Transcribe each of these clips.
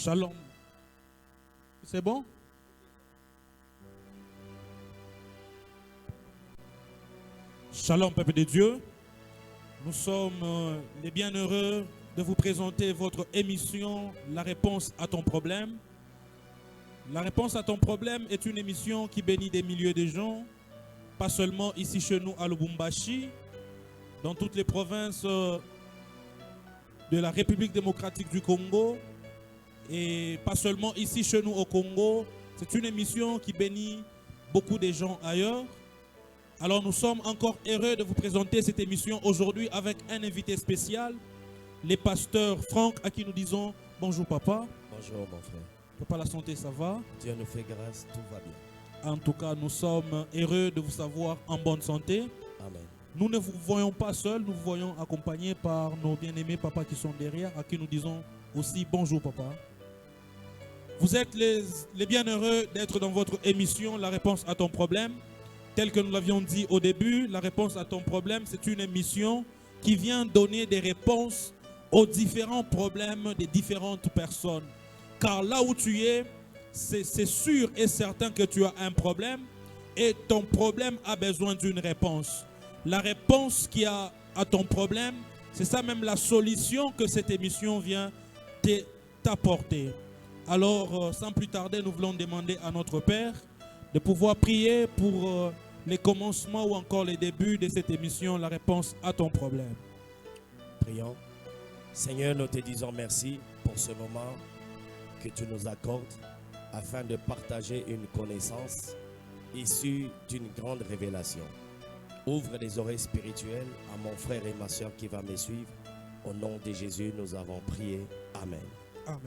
Shalom. C'est bon? Shalom, peuple de Dieu. Nous sommes les bienheureux de vous présenter votre émission La réponse à ton problème. La réponse à ton problème est une émission qui bénit des milliers de gens, pas seulement ici chez nous à Lubumbashi, dans toutes les provinces de la République démocratique du Congo, et pas seulement ici chez nous au Congo. C'est une émission qui bénit beaucoup de gens ailleurs. Alors nous sommes encore heureux de vous présenter cette émission aujourd'hui avec un invité spécial, le pasteur Franck, à qui nous disons bonjour papa. Bonjour mon frère. Papa, la santé, ça va? Dieu nous fait grâce, tout va bien. En tout cas, nous sommes heureux de vous savoir en bonne santé. Amen. Nous ne vous voyons pas seuls, nous vous voyons accompagnés par nos bien-aimés papas qui sont derrière, à qui nous disons aussi bonjour papa. Vous êtes les bienheureux d'être dans votre émission La réponse à ton problème. Tel que nous l'avions dit au début, La réponse à ton problème, c'est une émission qui vient donner des réponses aux différents problèmes des différentes personnes. Car là où tu es, c'est sûr et certain que tu as un problème et ton problème a besoin d'une réponse. La réponse qu'il y a à ton problème, c'est ça même la solution que cette émission vient t'apporter. Alors, sans plus tarder, nous voulons demander à notre Père de pouvoir prier pour les commencements ou encore les débuts de cette émission, La réponse à ton problème. Prions. Seigneur, nous te disons merci pour ce moment que tu nous accordes afin de partager une connaissance issue d'une grande révélation. Ouvre les oreilles spirituelles à mon frère et ma soeur qui va me suivre. Au nom de Jésus, nous avons prié. Amen. Amen.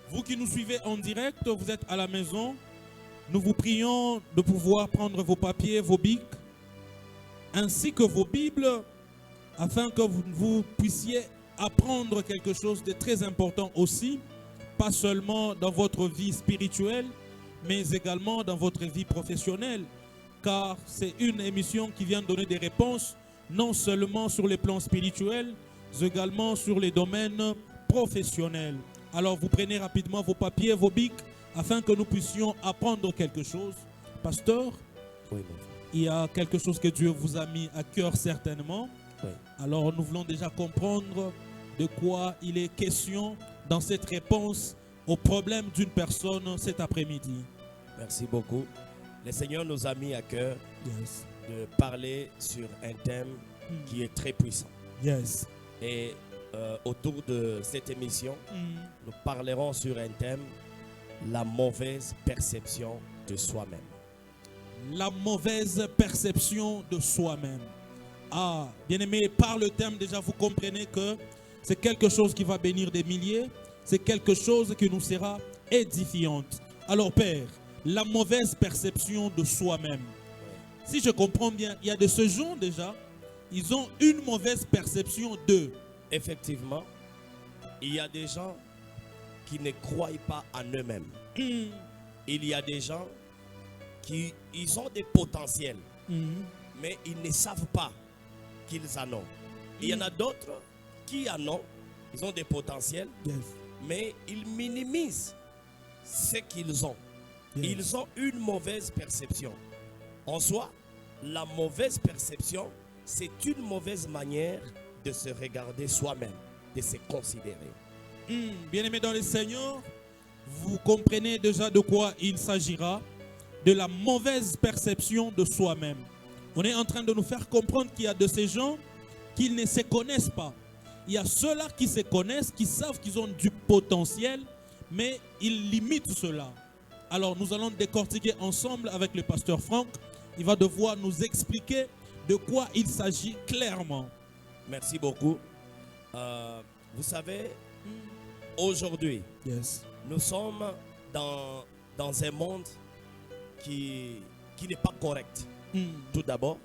Vous qui nous suivez en direct, vous êtes à la maison. Nous vous prions de pouvoir prendre vos papiers, vos bics, ainsi que vos Bibles, afin que vous puissiez apprendre quelque chose de très important aussi, pas seulement dans votre vie spirituelle, mais également dans votre vie professionnelle, car c'est une émission qui vient donner des réponses, non seulement sur les plans spirituels, mais également sur les domaines professionnels. Alors vous prenez rapidement vos papiers, vos bics, afin que nous puissions apprendre quelque chose. Pasteur, Oui, mon frère. il y a quelque chose que Dieu vous a mis à cœur certainement. Oui. Alors nous voulons déjà comprendre de quoi il est question dans cette réponse au problème d'une personne cet après-midi. Merci beaucoup. Le Seigneur nous a mis à cœur Yes. de parler sur un thème qui est très puissant. Yes. Et autour de cette émission, nous parlerons sur un thème, la mauvaise perception de soi-même. La mauvaise perception de soi-même. Ah, bien-aimé, par le thème déjà, vous comprenez que c'est quelque chose qui va bénir des milliers. C'est quelque chose qui nous sera édifiante. Alors, Père, la mauvaise perception de soi-même. Si je comprends bien, il y a de ce genre déjà, ils ont une mauvaise perception d'eux. Effectivement, il y a des gens qui ne croient pas en eux-mêmes. Il y a des gens qui ils ont des potentiels, mais ils ne savent pas qu'ils en ont. Il y en a d'autres qui en ont, ils ont des potentiels, Yes. mais ils minimisent ce qu'ils ont. Yes. Ils ont une mauvaise perception. En soi, la mauvaise perception, c'est une mauvaise manière de se regarder soi-même, de se considérer. Bien-aimés dans le Seigneur, vous comprenez déjà de quoi il s'agira, de la mauvaise perception de soi-même. On est en train de nous faire comprendre qu'il y a de ces gens qui ne se connaissent pas. Il y a ceux-là qui se connaissent, qui savent qu'ils ont du potentiel, mais ils limitent cela. Alors nous allons décortiquer ensemble avec le pasteur Franck. Il va devoir nous expliquer de quoi il s'agit clairement. Merci beaucoup. Vous savez, aujourd'hui, Yes. nous sommes dans un monde qui n'est pas correct, tout d'abord.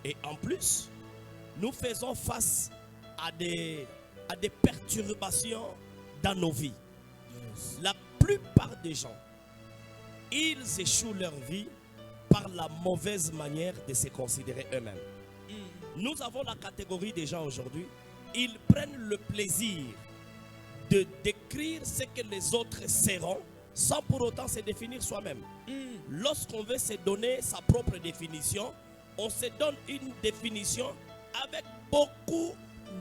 Et en plus, nous faisons face à des perturbations dans nos vies. Yes. La plupart des gens, ils échouent leur vie par la mauvaise manière de se considérer eux-mêmes. Nous avons la catégorie des gens aujourd'hui, ils prennent le plaisir de décrire ce que les autres seront sans pour autant se définir soi-même. Lorsqu'on veut se donner sa propre définition, on se donne une définition avec beaucoup,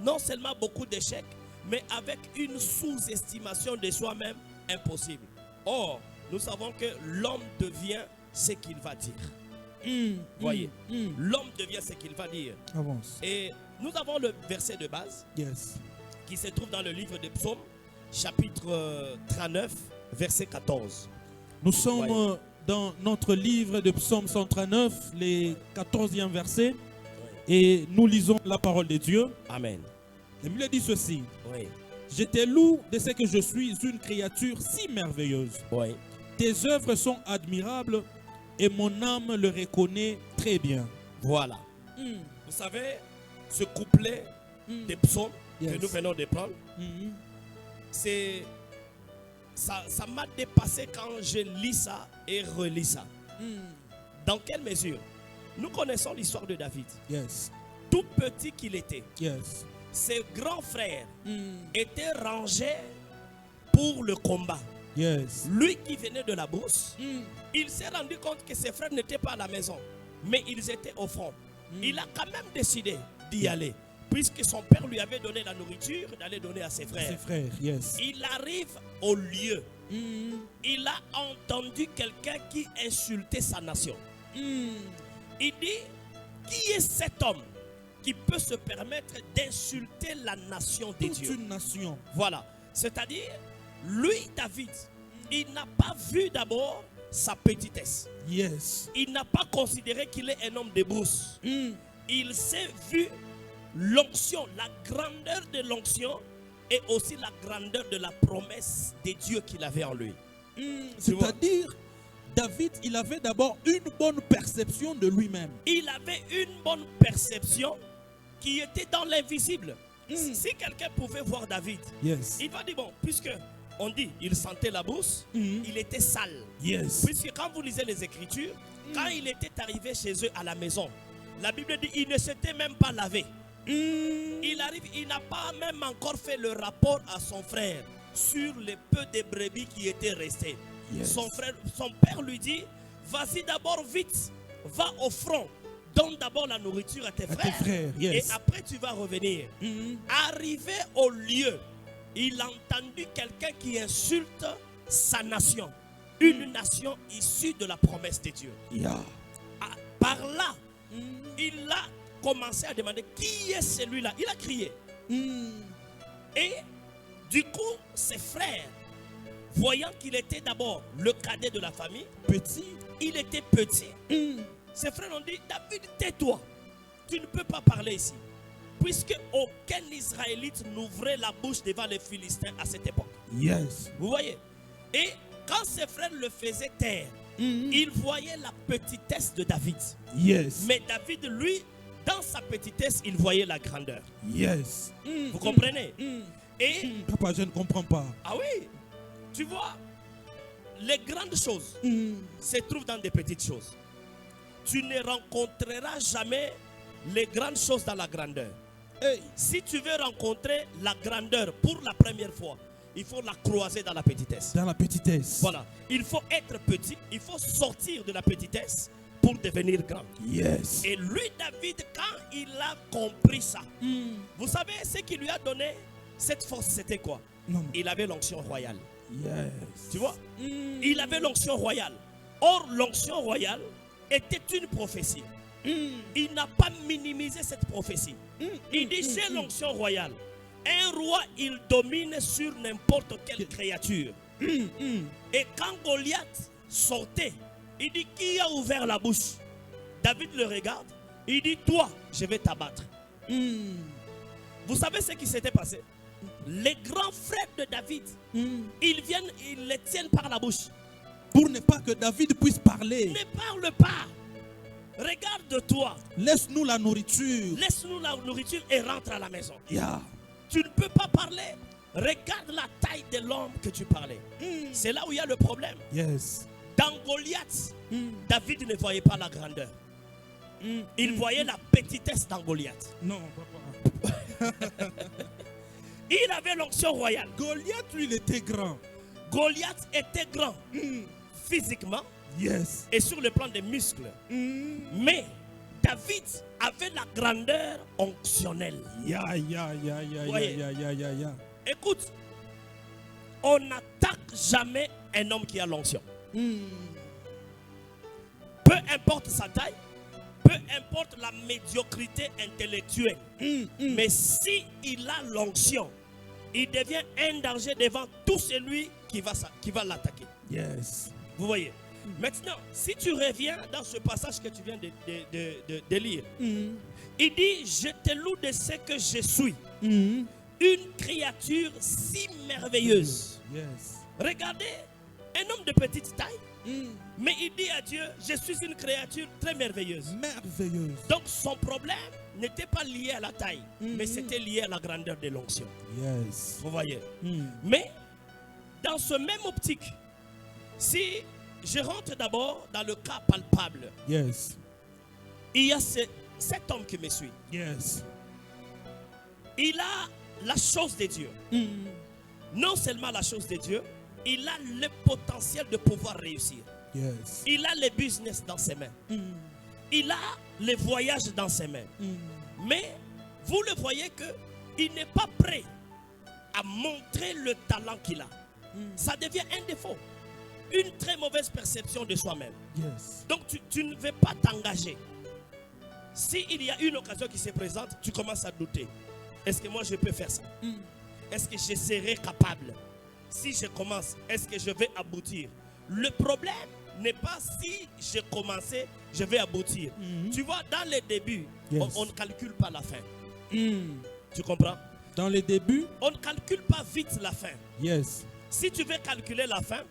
non seulement beaucoup d'échecs, mais avec une sous-estimation de soi-même impossible. Or, nous savons que l'homme devient ce qu'il va dire. Voyez, l'homme devient ce qu'il va dire. Avance. Et nous avons le verset de base Yes. qui se trouve dans le livre des Psaumes, chapitre 39, verset 14. Nous sommes Voyez. dans notre livre de Psaume 139, les 14e versets, et nous lisons la parole de Dieu. Amen. La Bible dit ceci: Oui, Je te loue de ce que je suis une créature si merveilleuse. oui. Tes œuvres sont admirables et mon âme le reconnaît très bien. Voilà. Vous savez, ce couplet des psaumes Yes. que nous venons de prendre, Mhm. c'est ça m'a dépassé quand je lis ça et relis ça. Dans quelle mesure? Nous connaissons l'histoire de David. Yes. Tout petit qu'il était, Yes. ses grands frères étaient rangés pour le combat. Yes. Lui qui venait de la brousse, il s'est rendu compte que ses frères n'étaient pas à la maison, mais ils étaient au front. Il a quand même décidé d'y aller, puisque son père lui avait donné la nourriture, d'aller donner à ses frères. Ses frères. Yes. Il arrive au lieu. Il a entendu quelqu'un qui insultait sa nation. Il dit, qui est cet homme qui peut se permettre d'insulter la nation de Toute Dieu? une nation. Voilà. C'est-à-dire, lui, David, il n'a pas vu d'abord sa petitesse. Yes. Il n'a pas considéré qu'il est un homme de brousse. Il s'est vu l'onction, la grandeur de l'onction et aussi la grandeur de la promesse de Dieu qu'il avait en lui. C'est-à-dire, David, il avait d'abord une bonne perception de lui-même. Il avait une bonne perception qui était dans l'invisible. Si quelqu'un pouvait voir David, Yes. il va dire, bon, puisque on dit, il sentait la brousse, il était sale. Yes. Puisque quand vous lisez les Écritures, quand il était arrivé chez eux à la maison, la Bible dit, il ne s'était même pas lavé. Il arrive, il n'a pas même encore fait le rapport à son frère sur les peu de brebis qui étaient restés. Yes. Son père lui dit, vas-y d'abord vite, va au front, donne d'abord la nourriture à tes À frères, tes frères. Yes. et après tu vas revenir. Arrivé au lieu, il a entendu quelqu'un qui insulte sa nation, une nation issue de la promesse de Dieu. Yeah. Par là, il a commencé à demander qui est celui-là. Il a crié. Et du coup, ses frères, voyant qu'il était d'abord le cadet de la famille, Petit. il était petit. Ses frères ont dit, David, tais-toi. Tu ne peux pas parler ici. Puisque aucun Israélite n'ouvrait la bouche devant les Philistins à cette époque. Yes. Vous voyez? Et quand ses frères le faisaient taire, ils voyaient la petitesse de David. Yes. Mais David, lui, dans sa petitesse, il voyait la grandeur. Yes. Vous comprenez? Et, Papa, je ne comprends pas. ah oui, tu vois, les grandes choses se trouvent dans des petites choses. Tu ne rencontreras jamais les grandes choses dans la grandeur. Si tu veux rencontrer la grandeur pour la première fois, il faut la croiser dans la petitesse. Dans la petitesse. Voilà, il faut être petit, il faut sortir de la petitesse pour devenir grand. Yes. Et lui, David, quand il a compris ça, vous savez ce qui lui a donné cette force, c'était quoi? Non. Il avait l'onction royale. Yes. Tu vois? Il avait l'onction royale. Or, l'onction royale était une prophétie. Il n'a pas minimisé cette prophétie. Il dit, j'ai l'onction royale. Un roi, il domine sur n'importe quelle créature. Et quand Goliath sortait, il dit, qui a ouvert la bouche? David le regarde. Il dit, toi, je vais t'abattre. Vous savez ce qui s'était passé? Les grands frères de David, ils viennent, ils les tiennent par la bouche. Pour ne pas que David puisse parler. Ne parle pas. Regarde-toi. Laisse-nous la nourriture. Laisse-nous la nourriture et rentre à la maison. Yeah. Tu ne peux pas parler. Regarde la taille de l'homme que tu parlais. C'est là où il y a le problème. Yes. Dans Goliath, David ne voyait pas la grandeur. Il voyait la petitesse dans Goliath. Non, papa. Il avait l'onction royale. Goliath, lui, il était grand. Goliath était grand physiquement Yes. et sur le plan des muscles. Mais David avait la grandeur onctionnelle. Ya, ya, ya, ya, Voyez. ya, ya, ya, ya. Écoute, on n'attaque jamais un homme qui a l'onction. Peu importe sa taille, peu importe la médiocrité intellectuelle. Mais si il a l'onction, il devient un danger devant tout celui qui va l'attaquer. Yes. Vous voyez. Maintenant, si tu reviens dans ce passage que tu viens de lire, il dit, je te loue de ce que je suis, une créature si merveilleuse. Yes. Regardez, un homme de petite taille, mais il dit à Dieu, je suis une créature très merveilleuse. Merveilleuse. Donc son problème n'était pas lié à la taille, mais c'était lié à la grandeur de l'onction. Yes. Vous voyez. Mais dans ce même optique, si je rentre d'abord dans le cas palpable, Yes. il y a cet homme qui me suit. Yes. Il a la chose de Dieu. Non seulement la chose de Dieu, il a le potentiel de pouvoir réussir. Yes. Il a le business dans ses mains. Il a le voyage dans ses mains. Mais vous le voyez qu'il n'est pas prêt à montrer le talent qu'il a. Ça devient un défaut. Une très mauvaise perception de soi-même. Yes. Donc tu ne veux pas t'engager. S'il y a une occasion qui se présente, tu commences à douter. Est-ce que moi je peux faire ça? Est-ce que je serai capable? Si je commence, est-ce que je vais aboutir? Le problème n'est pas si je commençais, je vais aboutir. Tu vois, dans les débuts, Yes. on ne calcule pas la fin. Tu comprends? Dans les débuts, On ne calcule pas vite la fin. yes. Si tu veux calculer la fin,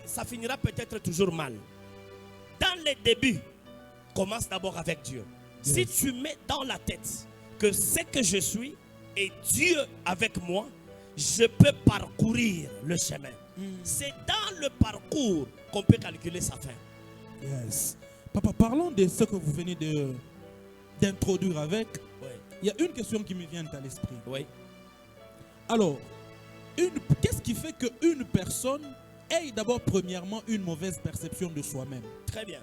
ça finira peut-être toujours mal. Dans les débuts, commence d'abord avec Dieu. Yes. Si tu mets dans la tête que ce que je suis et Dieu avec moi, je peux parcourir le chemin. C'est dans le parcours qu'on peut calculer sa fin. Yes. Papa, parlons de ce que vous venez d'introduire avec. Oui. Il y a une question qui me vient à l'esprit. Oui. Alors, qu'est-ce qui fait qu'une personne ait d'abord premièrement une mauvaise perception de soi-même? Très bien.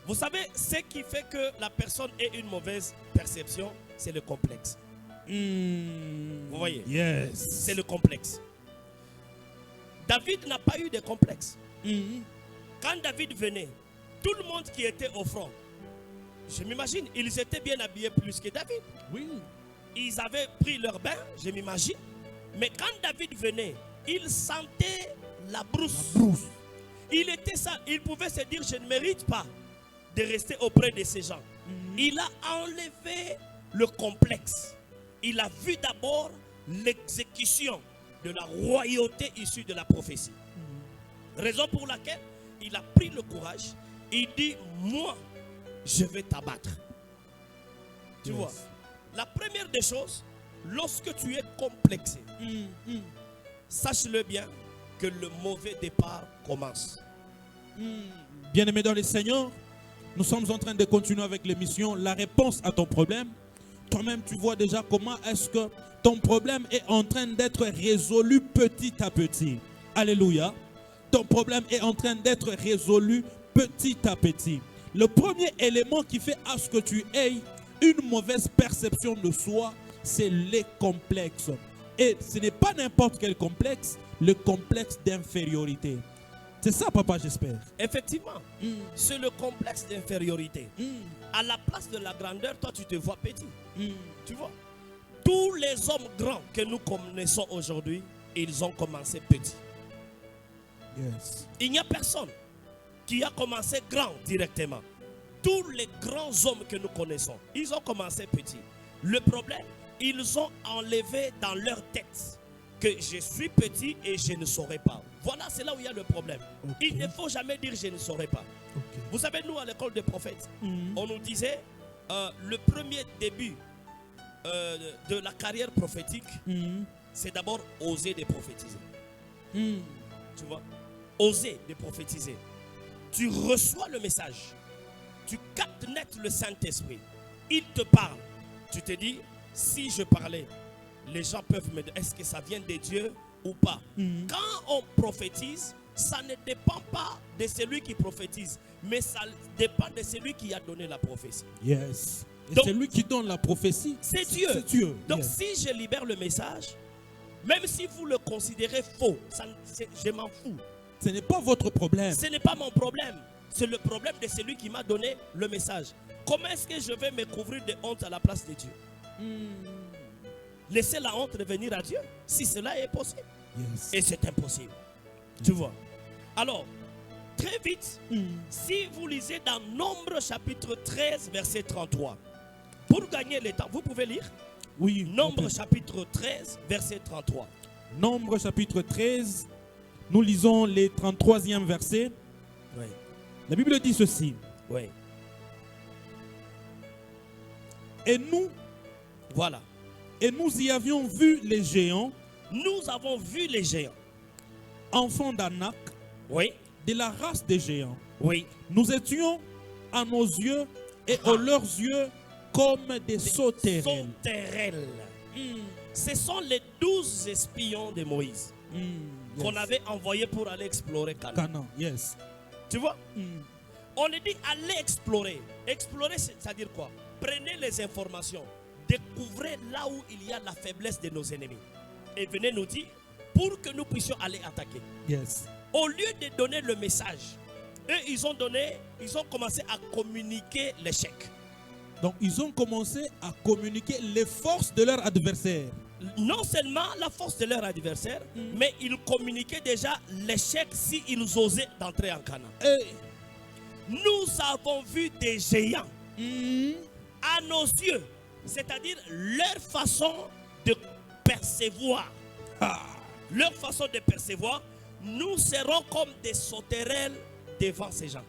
Vous savez, ce qui fait que la personne ait une mauvaise perception, c'est le complexe. Vous voyez? Yes. C'est le complexe. David n'a pas eu de complexe. Quand David venait, tout le monde qui était au front, je m'imagine, ils étaient bien habillés plus que David. Oui. Ils avaient pris leur bain, je m'imagine. Mais quand David venait, il sentait la brousse. Bruce. Il était ça. Il pouvait se dire, je ne mérite pas de rester auprès de ces gens. Il a enlevé le complexe. Il a vu d'abord l'exécution de la royauté issue de la prophétie. Raison pour laquelle il a pris le courage. Il dit, moi, je vais t'abattre. Tu Yes. vois, la première des choses, lorsque tu es complexé, sache-le bien que le mauvais départ commence. Bien-aimé dans les Seigneurs, nous sommes en train de continuer avec l'émission La réponse à ton problème. Toi-même, tu vois déjà comment est-ce que ton problème est en train d'être résolu petit à petit. Alléluia. Ton problème est en train d'être résolu petit à petit. Le premier élément qui fait à ce que tu aies une mauvaise perception de soi, c'est les complexes. Et ce n'est pas n'importe quel complexe, le complexe d'infériorité. C'est ça, papa, j'espère. Effectivement, c'est le complexe d'infériorité. À la place de la grandeur, toi, tu te vois petit. Tu vois, tous les hommes grands que nous connaissons aujourd'hui, ils ont commencé petits. Yes. Il n'y a personne qui a commencé grand directement. Tous les grands hommes que nous connaissons, ils ont commencé petits. Le problème, ils ont enlevé dans leur tête que je suis petit et je ne saurais pas. Voilà, c'est là où il y a le problème. Okay. Il ne faut jamais dire je ne saurais pas. Okay. Vous savez, nous, à l'école des prophètes, on nous disait le premier début de la carrière prophétique, c'est d'abord oser de prophétiser. Tu vois, oser de prophétiser. Tu reçois le message, tu captes net le Saint-Esprit. Il te parle. Tu te dis, si je parlais les gens peuvent me dire, est-ce que ça vient de Dieu ou pas? Quand on prophétise, ça ne dépend pas de celui qui prophétise, mais ça dépend de celui qui a donné la prophétie. Yes. Et Donc, c'est lui qui donne la prophétie. C'est Dieu. C'est Dieu. Donc Yes. si je libère le message, même si vous le considérez faux, je m'en fous. Ce n'est pas votre problème. Ce n'est pas mon problème. C'est le problème de celui qui m'a donné le message. Comment est-ce que je vais me couvrir de honte à la place de Dieu? Laisser la honte revenir à Dieu, si cela est possible. Yes. Et c'est impossible. Tu vois. Alors, très vite, si vous lisez dans Nombre chapitre 13, verset 33, pour gagner le temps, vous pouvez lire Oui. Nombre chapitre 13, verset 33. Nombre chapitre 13, nous lisons les 33e versets. Oui. La Bible dit ceci. Oui. Et nous y avions vu les géants, Nous avons vu les géants. enfants d'Anak, Oui. de la race des géants. Oui. Nous étions à nos yeux et à leurs yeux comme des sauterelles. Sauterelles. Ce sont les 12 espions de Moïse qu'on avait envoyés pour aller explorer Canaan. Canaan, yes. Tu vois? On est dit allez explorer. Explorer, c'est-à-dire quoi? Prenez les informations. Découvrez là où il y a la faiblesse de nos ennemis. Et venez nous dire pour que nous puissions aller attaquer. Yes. Au lieu de donner le message, eux, ils ont commencé à communiquer l'échec. Donc ils ont commencé à communiquer les forces de leur adversaire. Non seulement la force de leur adversaire, mais ils communiquaient déjà l'échec s'ils osaient d'entrer en Canaan. Et Nous avons vu des géants à nos yeux, c'est-à-dire leur façon de percevoir. Leur façon de percevoir, nous serons comme des sauterelles devant ces gens.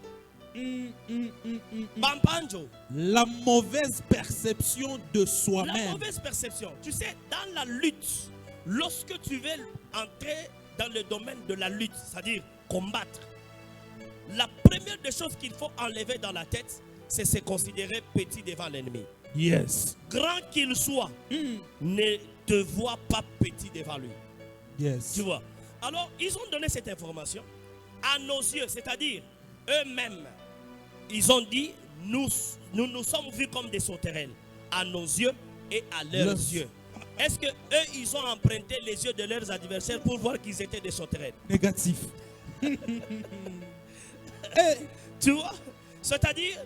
Bambanjo. la mauvaise perception de La soi-même. mauvaise perception. Tu sais, dans la lutte, lorsque tu veux entrer dans le domaine de la lutte, c'est-à-dire combattre, la première des choses qu'il faut enlever dans la tête, c'est se considérer petit devant l'ennemi. Yes. Grand qu'il soit, ne te vois pas petit devant lui. Yes. Tu vois. Alors, ils ont donné cette information à nos yeux, c'est-à-dire eux-mêmes. Ils ont dit, nous sommes vus comme des sauterelles à nos yeux et à leurs yeux. Est-ce que eux, ils ont emprunté les yeux de leurs adversaires pour voir qu'ils étaient des sauterelles? Négatif. Tu vois? C'est-à-dire,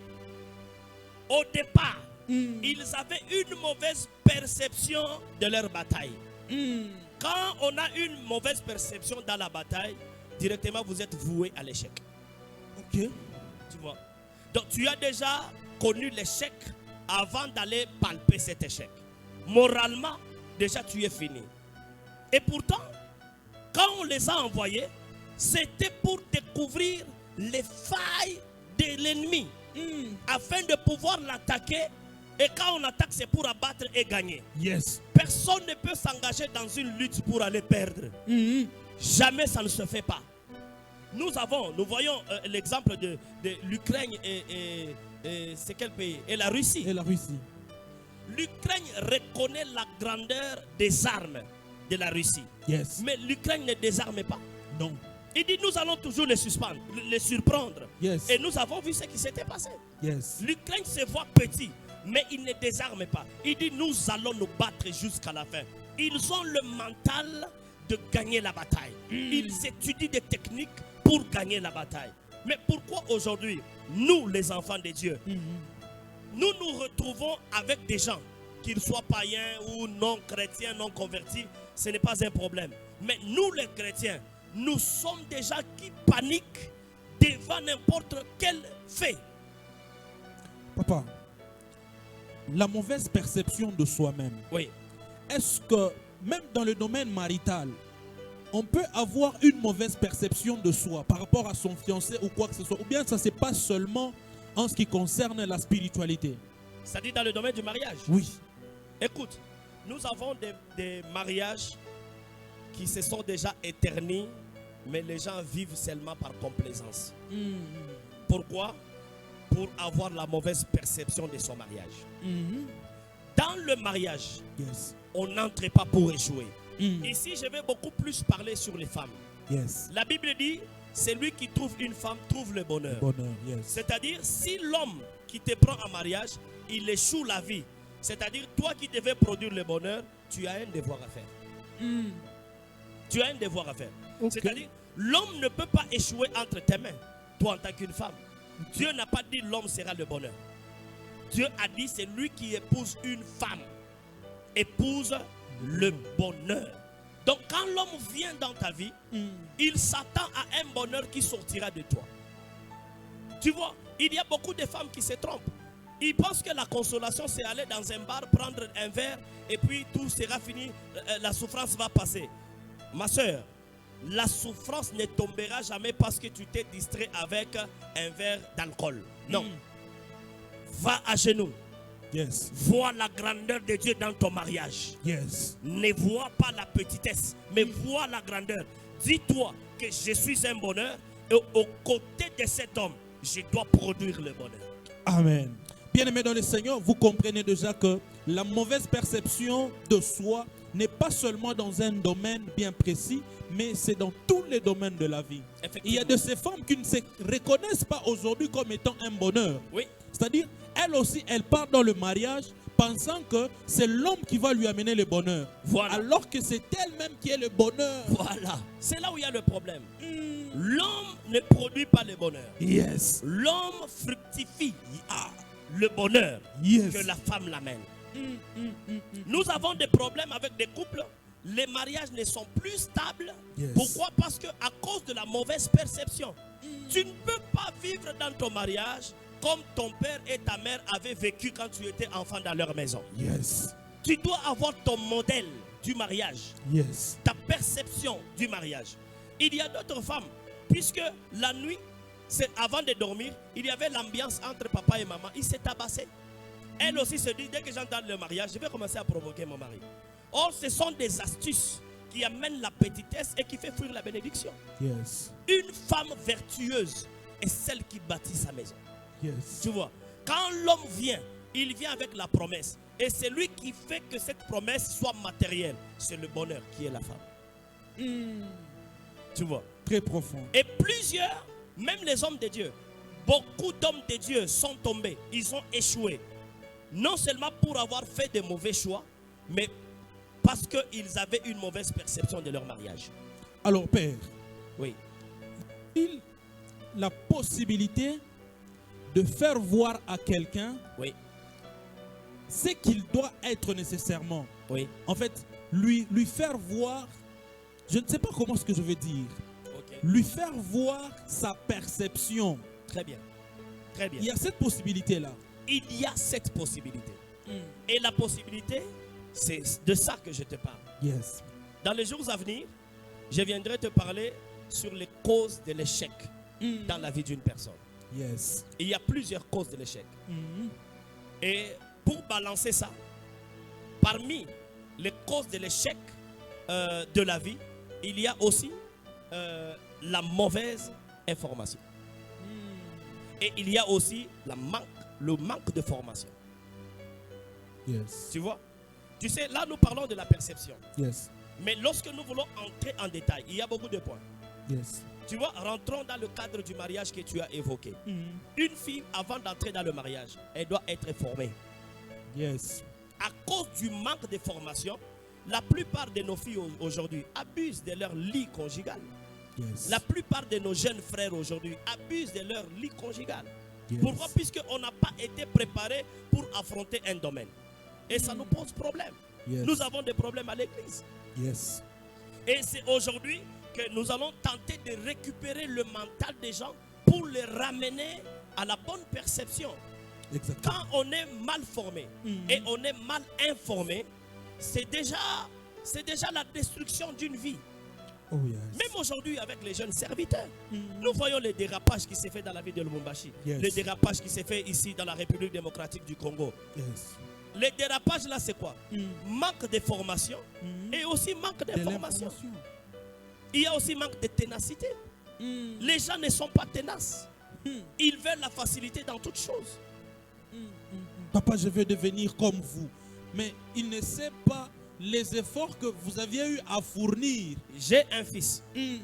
au départ, ils avaient une mauvaise perception de leur bataille. Quand on a une mauvaise perception dans la bataille, directement vous êtes voué à l'échec. Ok. Tu vois? Donc tu as déjà connu l'échec avant d'aller palper cet échec. Moralement, déjà tu es fini. Et pourtant, quand on les a envoyés, c'était pour découvrir les failles de l'ennemi afin de pouvoir l'attaquer. Et quand on attaque, c'est pour abattre et gagner. Yes. Personne ne peut s'engager dans une lutte pour aller perdre. Jamais ça ne se fait pas. Nous voyons l'exemple de l'Ukraine et c'est quel pays? Et la Russie. Et la Russie. L'Ukraine reconnaît la grandeur des armes de la Russie. Yes. Mais l'Ukraine ne désarme pas. Non. Il dit nous allons toujours les suspendre, les surprendre. Yes. Et nous avons vu ce qui s'était passé. Yes. L'Ukraine se voit petit, mais il ne désarme pas. Il dit nous allons nous battre jusqu'à la fin. Ils ont le mental de gagner la bataille. Ils étudient des techniques pour gagner la bataille. Mais pourquoi aujourd'hui, nous les enfants de Dieu, nous nous retrouvons avec des gens, qu'ils soient païens ou non chrétiens, non convertis, ce n'est pas un problème. Mais nous les chrétiens, nous sommes des gens qui paniquent devant n'importe quel fait. Papa, la mauvaise perception de soi-même. Oui. Est-ce que même dans le domaine marital, on peut avoir une mauvaise perception de soi par rapport à son fiancé ou quoi que ce soit? Ou bien ça se passe seulement en ce qui concerne la spiritualité? Ça dit dans le domaine du mariage. Oui. Écoute, nous avons des mariages qui se sont déjà éternis, mais les gens vivent seulement par complaisance. Pourquoi? Pour avoir la mauvaise perception de son mariage. Dans le mariage, Yes. on n'entre pas pour échouer. Mm. Ici, je vais beaucoup plus parler sur les femmes. Yes. La Bible dit, celui qui trouve une femme trouve le bonheur. Bonheur, yes. C'est-à-dire, si l'homme qui te prend en mariage, il échoue la vie. C'est-à-dire, toi qui devais produire le bonheur, tu as un devoir à faire. Mm. Tu as un devoir à faire. Ok. C'est-à-dire, l'homme ne peut pas échouer entre tes mains, toi en tant qu'une femme. Dieu n'a pas dit l'homme sera le bonheur. Dieu a dit c'est lui qui épouse une femme, épouse le bonheur. Donc quand l'homme vient dans ta vie, il s'attend à un bonheur qui sortira de toi. Tu vois, il y a beaucoup de femmes qui se trompent. Ils pensent que la consolation c'est aller dans un bar, prendre un verre et puis tout sera fini, la souffrance va passer. Ma soeur, la souffrance ne tombera jamais parce que tu t'es distrait avec un verre d'alcool. Non. Va à genoux. Yes. Vois la grandeur de Dieu dans ton mariage. Yes. Ne vois pas la petitesse, mais vois la grandeur. Dis-toi que je suis un bonheur et aux côtés de cet homme, je dois produire le bonheur. Amen. Bien-aimés dans le Seigneur, vous comprenez déjà que la mauvaise perception de soi n'est pas seulement dans un domaine bien précis, mais c'est dans tous les domaines de la vie. Il y a de ces femmes qui ne se reconnaissent pas aujourd'hui comme étant un bonheur. Oui. C'est-à-dire, elles aussi, elles partent dans le mariage pensant que c'est l'homme qui va lui amener le bonheur. Voilà. Alors que c'est elle-même qui est le bonheur. Voilà. C'est là où il y a le problème. L'homme ne produit pas le bonheur. Yes. L'homme fructifie le bonheur Yes. que la femme l'amène. Nous avons des problèmes avec des couples. Les mariages ne sont plus stables. Yes. Pourquoi? Parce que à cause de la mauvaise perception. Tu ne peux pas vivre dans ton mariage comme ton père et ta mère avaient vécu quand tu étais enfant dans leur maison. Yes. Tu dois avoir ton modèle du mariage, Yes. ta perception du mariage. Il y a d'autres femmes, puisque la nuit, c'est avant de dormir, il y avait l'ambiance entre papa et maman. Ils s'est tabassé. Elle aussi se dit, dès que j'entends le mariage, je vais commencer à provoquer mon mari. Or, ce sont des astuces qui amènent la petitesse et qui fait fuir la bénédiction. Yes. Une femme vertueuse est celle qui bâtit sa maison. Yes. Tu vois, quand l'homme vient, il vient avec la promesse. Et c'est lui qui fait que cette promesse soit matérielle. C'est le bonheur qui est la femme. Tu vois. Très profond. Et plusieurs, même les hommes de Dieu, beaucoup d'hommes de Dieu sont tombés. Ils ont échoué. Non seulement pour avoir fait de mauvais choix, mais parce qu'ils avaient une mauvaise perception de leur mariage. Alors, Père, Oui. il la possibilité de faire voir à quelqu'un Oui. ce qu'il doit être nécessairement. Oui. En fait, lui faire voir, je ne sais pas comment ce que je veux dire, Ok. lui faire voir sa perception. Très bien. Très bien. Il y a cette possibilité-là. Il y a cette possibilité. Et la possibilité, c'est de ça que je te parle. Yes. Dans les jours à venir, je viendrai te parler sur les causes de l'échec dans la vie d'une personne. Yes. Il y a plusieurs causes de l'échec. Et pour balancer ça, parmi les causes de l'échec de la vie, il y a aussi la mauvaise information. Et il y a aussi le manque de formation. Yes. Tu vois? Tu sais, là nous parlons de la perception. Yes. Mais lorsque nous voulons entrer en détail, il y a beaucoup de points. Yes. Tu vois, rentrons dans le cadre du mariage que tu as évoqué. Une fille, avant d'entrer dans le mariage, elle doit être formée. Yes. À cause du manque de formation, la plupart de nos filles aujourd'hui abusent de leur lit conjugal. Yes. La plupart de nos jeunes frères aujourd'hui abusent de leur lit conjugal. Yes. Pourquoi? Puisqu'on n'a pas été préparé pour affronter un domaine. Et ça nous pose problème. Yes. Nous avons des problèmes à l'église. Yes. Et c'est aujourd'hui que nous allons tenter de récupérer le mental des gens pour les ramener à la bonne perception. Exactement. Quand on est mal formé et on est mal informé, c'est déjà la destruction d'une vie. Oh yes. Même aujourd'hui avec les jeunes serviteurs, nous voyons les dérapages qui s'est fait dans la ville de Lubumbashi, Yes. les dérapages qui s'est fait ici dans la République démocratique du Congo. Yes. Les dérapages là c'est quoi? Manque de formation et aussi manque d'information. Il y a aussi manque de ténacité. Les gens ne sont pas tenaces. Ils veulent la facilité dans toutes choses. Papa, je veux devenir comme vous. Mais il ne sait pas les efforts que vous aviez eu à fournir. J'ai un fils. Mm.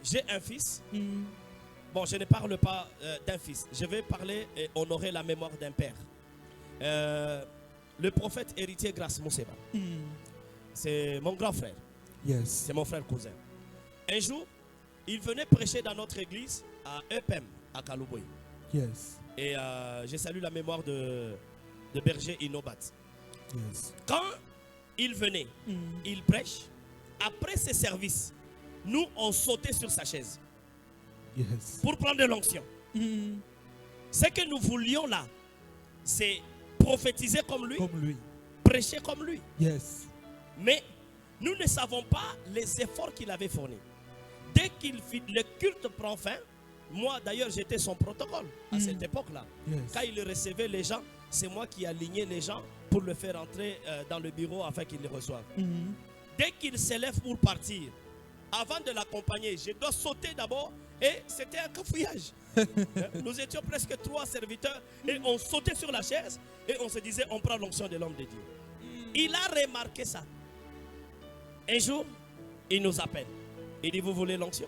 J'ai un fils. Mm. Bon, je ne parle pas d'un fils. Je vais parler et honorer la mémoire d'un père. Le prophète héritier Grace Mousseba. Mm. C'est mon grand frère. Yes. C'est mon frère cousin. Un jour, il venait prêcher dans notre église à EPM, à Kalouboy. Yes. Et je salue la mémoire de Berger Inobat. Yes. Quand il venait, Mm. il prêche. Après ses services, nous, on sautait sur sa chaise Yes. pour prendre de l'onction. Mm. Ce que nous voulions là, c'est prophétiser comme lui, Comme lui. prêcher comme lui. Yes. Mais nous ne savons pas les efforts qu'il avait fournis. Dès qu'il fit, le culte prend fin. Moi d'ailleurs j'étais son protocole à cette époque-là. Yes. Quand il recevait les gens, c'est moi qui alignais les gens pour le faire entrer dans le bureau afin qu'ils les reçoivent. Mm. Dès qu'il s'élève pour partir, avant de l'accompagner, je dois sauter d'abord et c'était un cafouillage. Nous étions presque 3 serviteurs et on sautait sur la chaise et on se disait on prend l'onction de l'homme de Dieu. Il a remarqué ça. Un jour, il nous appelle. Il dit vous voulez l'onction?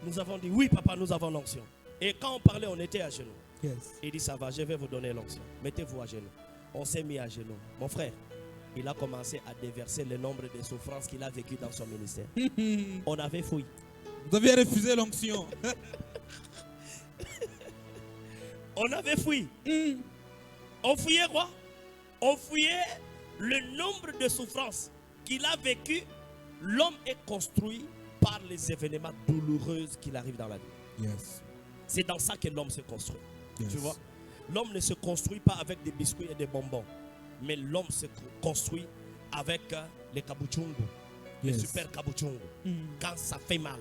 Nous avons dit oui papa, nous avons l'onction. Et quand on parlait, on était à genoux. Yes. Il dit ça va, je vais vous donner l'onction. Mettez-vous à genoux. On s'est mis à genoux. Mon frère, il a commencé à déverser le nombre de souffrances qu'il a vécues dans son ministère. On avait fouillé. Vous avez refusé l'onction. On avait fouillé. Mm. On fouillait quoi? On fouillait le nombre de souffrances qu'il a vécues. L'homme est construit par les événements douloureux qu'il arrive dans la vie. Yes. C'est dans ça que l'homme se construit. Yes. Tu vois? L'homme ne se construit pas avec des biscuits et des bonbons. Mais l'homme se construit avec les kabuchungu. Les Yes. super kabuchungu. Mm. Quand ça fait mal,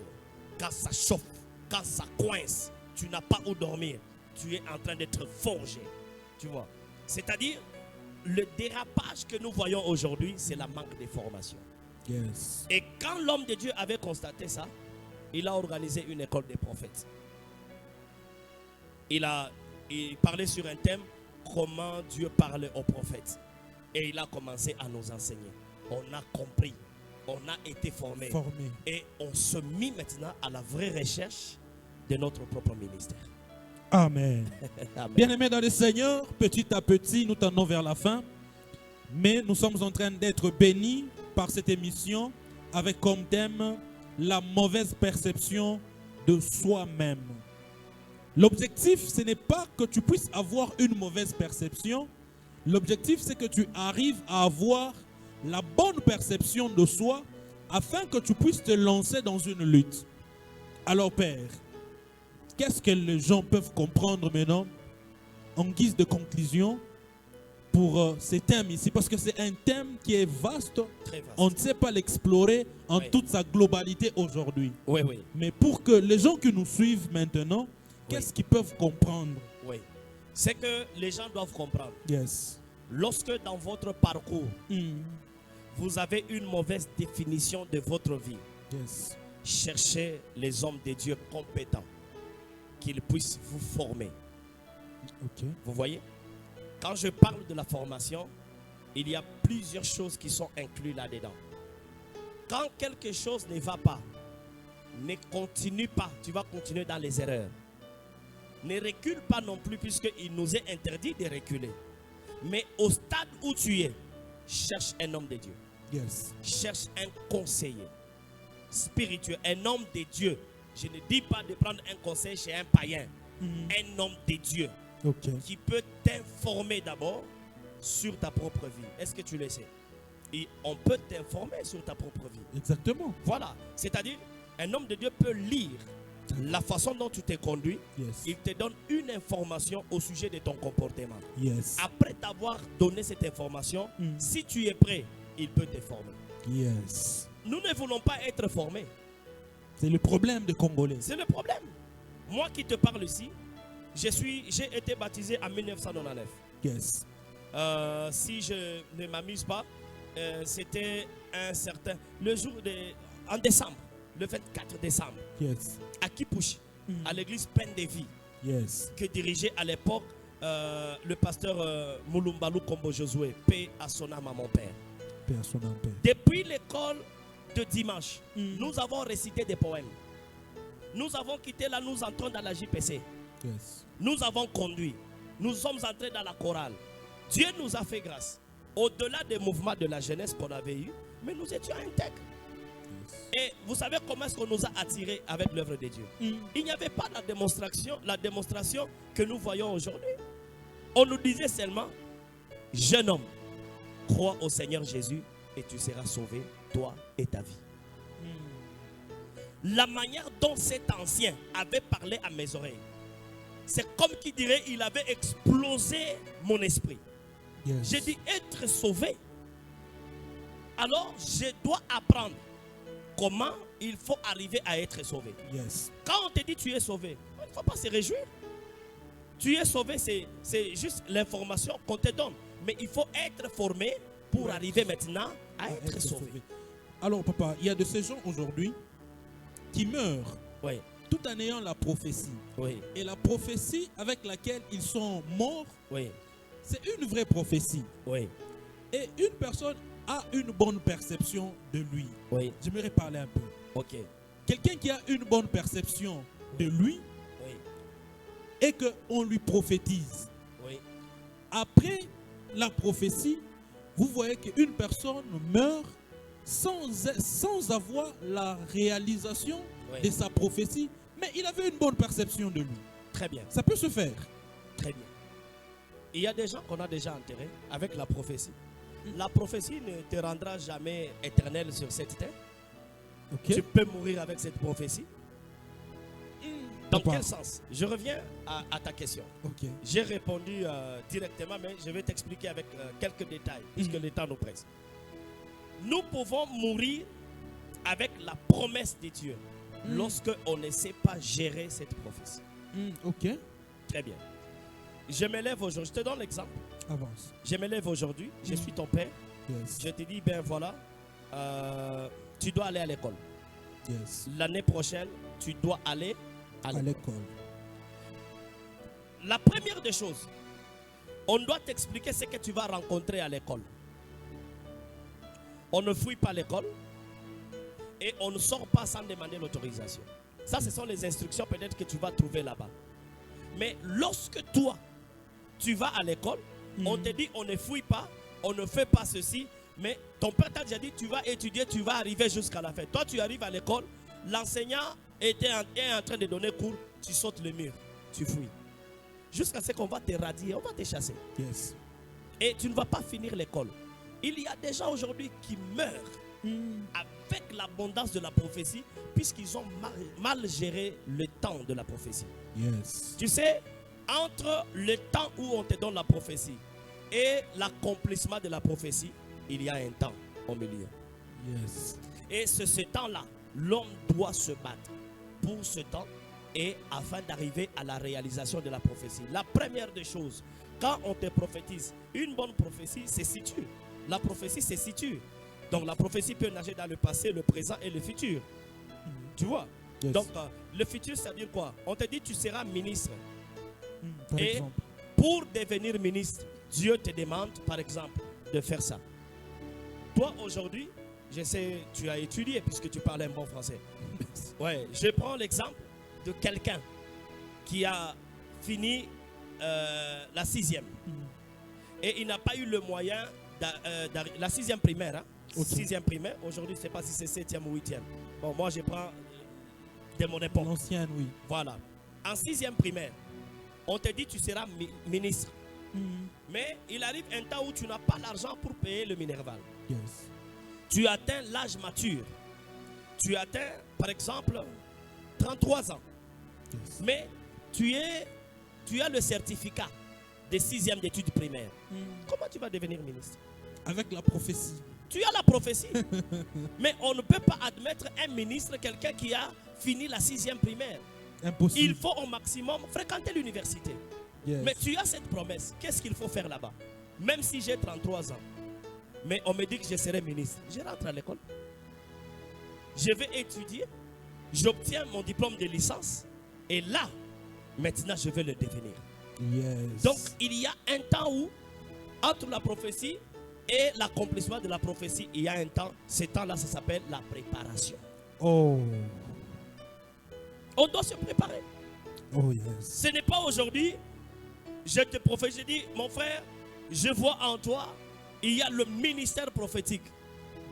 quand ça chauffe, quand ça coince, tu n'as pas où dormir. Tu es en train d'être forgé. Tu vois? C'est-à-dire, le dérapage que nous voyons aujourd'hui, c'est la manque de formation. Yes. Et quand l'homme de Dieu avait constaté ça, il a organisé une école des prophètes. Il parlait sur un thème, comment Dieu parlait aux prophètes. Et il a commencé à nous enseigner. On a compris, on a été formé. Formé. Et on se mit maintenant à la vraie recherche de notre propre ministère. Amen. Amen. Bien-aimés dans le Seigneur, petit à petit, nous tendons vers la fin. Mais nous sommes en train d'être bénis par cette émission avec comme thème la mauvaise perception de soi-même. L'objectif, ce n'est pas que tu puisses avoir une mauvaise perception. L'objectif, c'est que tu arrives à avoir la bonne perception de soi afin que tu puisses te lancer dans une lutte. Alors, Père, qu'est-ce que les gens peuvent comprendre maintenant en guise de conclusion pour ces thèmes ici? Parce que c'est un thème qui est vaste. Très vaste. On ne sait pas l'explorer en Oui. toute sa globalité aujourd'hui. Oui, oui, Mais pour que les gens qui nous suivent maintenant, qu'est-ce qu'ils peuvent comprendre? oui. C'est que les gens doivent comprendre. Yes. Lorsque dans votre parcours, Mm. vous avez une mauvaise définition de votre vie, Yes. cherchez les hommes de Dieu compétents, qu'ils puissent vous former. Ok. Vous voyez? Quand je parle de la formation, il y a plusieurs choses qui sont incluses là-dedans. Quand quelque chose ne va pas, ne continue pas, tu vas continuer dans les erreurs. Ne recule pas non plus puisqu'il nous est interdit de reculer. Mais au stade où tu es, cherche un homme de Dieu. Yes. Cherche un conseiller spirituel, un homme de Dieu. Je ne dis pas de prendre un conseil chez un païen. Mm. Un homme de Dieu Ok. qui peut t'informer d'abord sur ta propre vie. Est-ce que tu le sais? Et on peut t'informer sur ta propre vie. Exactement. Voilà. C'est-à-dire, un homme de Dieu peut lire la façon dont tu t'es conduit. Yes. Il te donne une information au sujet de ton comportement. Yes. Après t'avoir donné cette information, Mm. si tu es prêt, il peut te former. Yes. Nous ne voulons pas être formés. C'est le problème des Congolais. C'est le problème. Moi qui te parle ici, j'ai été baptisé en 1999. Yes. Si je ne m'amuse pas, c'était le jour en décembre, le 24 décembre, Yes. à Kipushi, Mm. à l'église Peine de Vie, Yes. que dirigeait à l'époque le pasteur Moulumbalou Kombo Josué, paix à son âme à mon père. Paix à son âme, Père. Depuis l'école de dimanche, nous avons récité des poèmes. Nous avons quitté là, nous entrons dans la JPC. Yes. Nous avons conduit. Nous sommes entrés dans la chorale. Dieu nous a fait grâce. Au-delà des mouvements de la jeunesse qu'on avait eu, mais nous étions intègres. Yes. Et vous savez comment est-ce qu'on nous a attirés avec l'œuvre de Dieu? Il n'y avait pas la démonstration que nous voyons aujourd'hui. On nous disait seulement, jeune homme, crois au Seigneur Jésus et tu seras sauvé, toi et ta vie. La manière dont cet ancien avait parlé à mes oreilles, c'est comme qui dirait, il avait explosé mon esprit. Yes. J'ai dit, être sauvé. Alors, je dois apprendre comment il faut arriver à être sauvé. Yes. Quand on te dit tu es sauvé, il ne faut pas se réjouir. Tu es sauvé, c'est juste l'information qu'on te donne. Mais il faut être formé pour arriver maintenant à être sauvé. Alors, papa, il y a de ces gens aujourd'hui qui meurent Oui, tout en ayant la prophétie. oui, Et la prophétie avec laquelle ils sont morts, oui, c'est une vraie prophétie. oui, Et une personne a une bonne perception de lui. oui, J'aimerais parler un peu. ok, Quelqu'un qui a une bonne perception de lui oui, et qu'on lui prophétise. oui, Après la prophétie, vous voyez qu'une personne meurt sans avoir la réalisation oui. de sa prophétie, mais il avait une bonne perception de lui. Très bien, Ça peut se faire. très bien. Il y a des gens qu'on a déjà enterrés avec la prophétie. La prophétie ne te rendra jamais éternel sur cette terre. Ok. Tu peux mourir avec cette prophétie. Dans Papa. quel sens? Je reviens à ta question. Ok. J'ai répondu directement, mais je vais t'expliquer avec quelques détails, puisque le temps nous presse. Nous pouvons mourir avec la promesse de Dieu lorsque on ne sait pas gérer cette prophétie. Ok. Très bien. Je me lève aujourd'hui, je te donne l'exemple. Avance. Je me lève aujourd'hui, je suis ton père. Yes. Je te dis, ben voilà, tu dois aller à l'école. Yes. L'année prochaine, tu dois aller à À l'école. l'école. La première des choses, on doit t'expliquer ce que tu vas rencontrer à l'école. On ne fouille pas l'école et on ne sort pas sans demander l'autorisation. Ça, ce sont les instructions peut-être que tu vas trouver là-bas. Mais lorsque toi, tu vas à l'école, on te dit on ne fouille pas, on ne fait pas ceci, mais ton père t'a déjà dit tu vas étudier, tu vas arriver jusqu'à la fin. Toi, tu arrives à l'école, l'enseignant est en train de donner cours, tu sautes le mur, tu fouilles. Jusqu'à ce qu'on va te radier, on va te chasser. Yes. Et tu ne vas pas finir l'école. Il y a des gens aujourd'hui qui meurent avec l'abondance de la prophétie puisqu'ils ont mal géré le temps de la prophétie. Yes. Tu sais, entre le temps où on te donne la prophétie et l'accomplissement de la prophétie, il y a un temps au milieu. Yes. Et c'est ce temps-là, l'homme doit se battre pour ce temps et afin d'arriver à la réalisation de la prophétie. La première des choses, quand on te prophétise, une bonne prophétie se situe. La prophétie se situe. Donc la prophétie peut nager dans le passé, le présent et le futur. Tu vois? Yes. Donc le futur, c'est-à-dire quoi? On te dit tu seras ministre. Par Et exemple. pour devenir ministre, Dieu te demande, par exemple, de faire ça. Toi, aujourd'hui, je sais, tu as étudié puisque tu parles un bon français. Ouais, je prends l'exemple de quelqu'un qui a fini la 6e. Et il n'a pas eu le moyen, la 6e primaire. Hein? Okay. 6e primaire, aujourd'hui, je ne sais pas si c'est 7e ou 8e. Bon, moi, je prends de mon époque. L'ancienne, oui. Voilà. En 6e primaire, on te dit tu seras ministre. Mais il arrive un temps où tu n'as pas l'argent pour payer le Minerval. Yes. Tu atteins l'âge mature. Tu atteins, par exemple, 33 ans. Yes. Mais tu as le certificat de 6e d'études primaires. Comment tu vas devenir ministre? Avec la prophétie. Tu as la prophétie. Mais on ne peut pas admettre un ministre, quelqu'un qui a fini la 6e primaire. Impossible. Il faut au maximum fréquenter l'université. Yes. Mais tu as cette promesse. Qu'est-ce qu'il faut faire là-bas? Même si j'ai 33 ans, mais on me dit que je serai ministre, je rentre à l'école. Je vais étudier, j'obtiens mon diplôme de licence et là, maintenant je vais le devenir. Yes. Donc, il y a un temps où, entre la prophétie et l'accomplissement de la prophétie, il y a un temps. Ce temps-là, ça s'appelle la préparation. Oh. On doit se préparer. Oh yes. Ce n'est pas aujourd'hui, je te prophétise, je dis, mon frère, je vois en toi, il y a le ministère prophétique.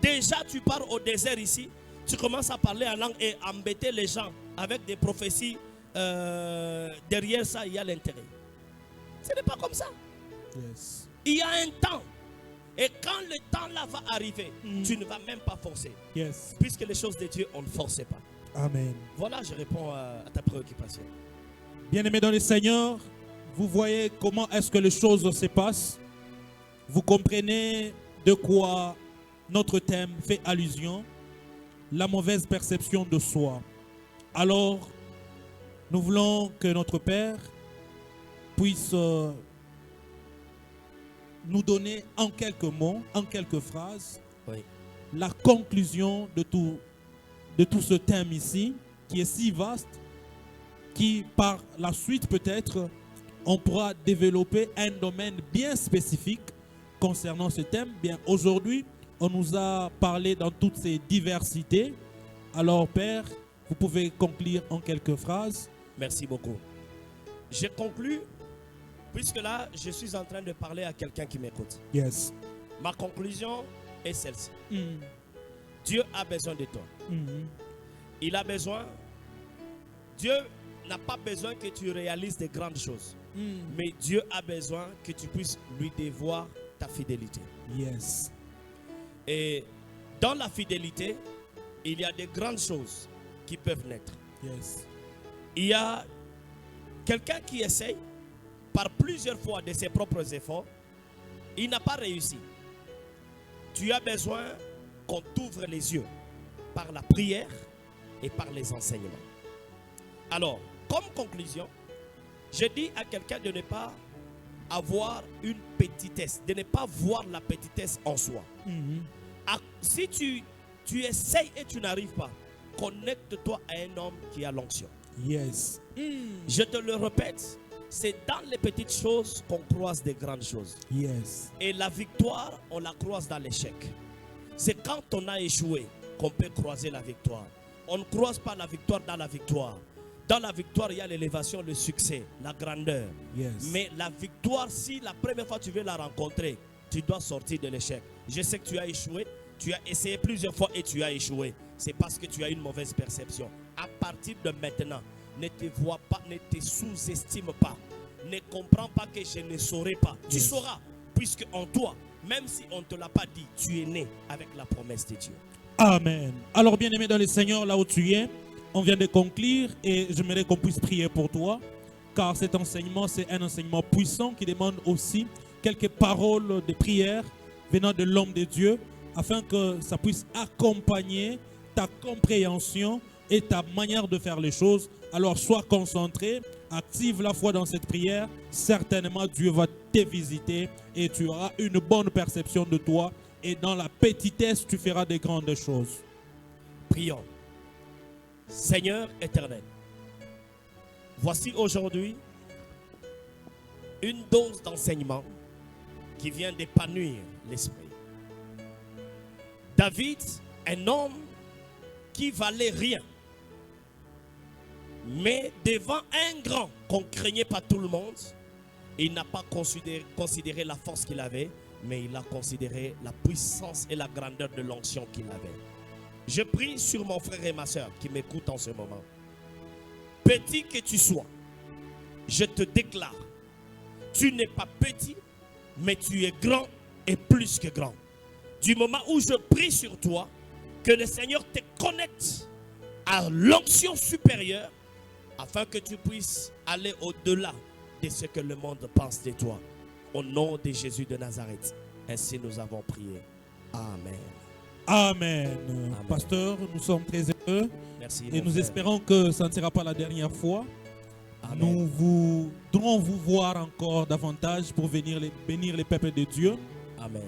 Déjà, tu pars au désert ici, tu commences à parler en langue et embêter les gens avec des prophéties. Derrière ça, il y a l'intérêt. Ce n'est pas comme ça. Yes. Il y a un temps. Et quand le temps là va arriver, tu ne vas même pas forcer. Yes. Puisque les choses de Dieu, on ne force pas. Amen. Voilà, je réponds à ta préoccupation. Bien-aimés dans le Seigneur, vous voyez comment est-ce que les choses se passent. Vous comprenez de quoi notre thème fait allusion. La mauvaise perception de soi. Alors, nous voulons que notre Père puisse nous donner en quelques mots, en quelques phrases, Oui. la conclusion de tout ce thème ici, qui est si vaste, qui par la suite peut-être, on pourra développer un domaine bien spécifique concernant ce thème. Bien, aujourd'hui, on nous a parlé dans toutes ces diversités. Alors, Père, vous pouvez conclure en quelques phrases. Merci beaucoup. Je conclus, puisque là, je suis en train de parler à quelqu'un qui m'écoute. Yes. Ma conclusion est celle-ci. Mm. Dieu a besoin de toi. Mm. Il a besoin. Dieu n'a pas besoin que tu réalises de grandes choses. Mm. Mais Dieu a besoin que tu puisses lui dévoir ta fidélité. Yes. Et dans la fidélité, il y a de grandes choses qui peuvent naître. Yes. Il y a quelqu'un qui essaye par plusieurs fois de ses propres efforts. Il n'a pas réussi. Tu as besoin qu'on t'ouvre les yeux par la prière et par les enseignements. Alors, comme conclusion, je dis à quelqu'un de ne pas avoir une petitesse, de ne pas voir la petitesse en soi. Mm. Si tu essayes et tu n'arrives pas, connecte-toi à un homme qui a l'onction. Yes. Je te le répète, c'est dans les petites choses qu'on croise des grandes choses. Yes. Et la victoire, on la croise dans l'échec. C'est quand on a échoué qu'on peut croiser la victoire. On ne croise pas la victoire dans la victoire. Dans la victoire, il y a l'élévation, le succès, la grandeur. Yes. Mais la victoire, si la première fois tu veux la rencontrer, tu dois sortir de l'échec. Je sais que tu as échoué, tu as essayé plusieurs fois et tu as échoué. C'est parce que tu as une mauvaise perception. À partir de maintenant, ne te vois pas, ne te sous-estime pas. Ne comprends pas que je ne saurais pas. Tu Yes. sauras, puisque en toi, même si on ne te l'a pas dit, tu es né avec la promesse de Dieu. Amen. Alors, bien-aimé dans le Seigneur, là où tu es, on vient de conclure et j'aimerais qu'on puisse prier pour toi, car cet enseignement, c'est un enseignement puissant qui demande aussi quelques paroles de prière venant de l'homme de Dieu, afin que ça puisse accompagner ta compréhension et ta manière de faire les choses. Alors, sois concentré, active la foi dans cette prière. Certainement, Dieu va te visiter et tu auras une bonne perception de toi. Et dans la petitesse, tu feras de grandes choses. Prions. Seigneur éternel, voici aujourd'hui une dose d'enseignement qui vient d'épanouir l'esprit. David, un homme qui valait rien, mais devant un grand qu'on ne craignait pas tout le monde, il n'a pas considéré la force qu'il avait, mais il a considéré la puissance et la grandeur de l'onction qu'il avait. Je prie sur mon frère et ma soeur qui m'écoutent en ce moment. Petit que tu sois, je te déclare, tu n'es pas petit, mais tu es grand et plus que grand. Du moment où je prie sur toi, que le Seigneur te connecte à l'onction supérieure, afin que tu puisses aller au-delà de ce que le monde pense de toi. Au nom de Jésus de Nazareth. Ainsi nous avons prié. Amen. Amen. Pasteur, nous sommes très heureux. Merci. Et mon nous frère. espérons que ça ne sera pas la dernière fois. Amen. Nous voudrons vous voir encore davantage pour venir bénir les peuples de Dieu. Amen.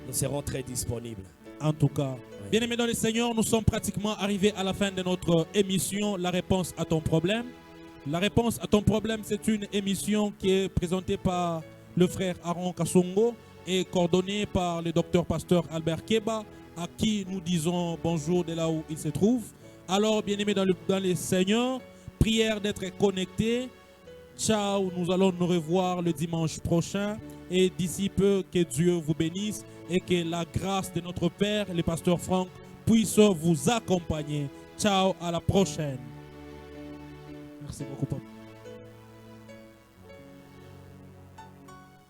Nous serons très disponibles. En tout cas, bien-aimés dans le Seigneur, nous sommes pratiquement arrivés à la fin de notre émission, La réponse à ton problème. La réponse à ton problème, c'est une émission qui est présentée par le frère Aaron Kassongo et coordonnée par le docteur pasteur Albert Keba, à qui nous disons bonjour de là où il se trouve. Alors, bien-aimés dans les Seigneurs, prière d'être connectés. Ciao, nous allons nous revoir le dimanche prochain. Et d'ici peu, que Dieu vous bénisse et que la grâce de notre Père, le pasteur Franck, puisse vous accompagner. Ciao, à la prochaine. Merci beaucoup, papa.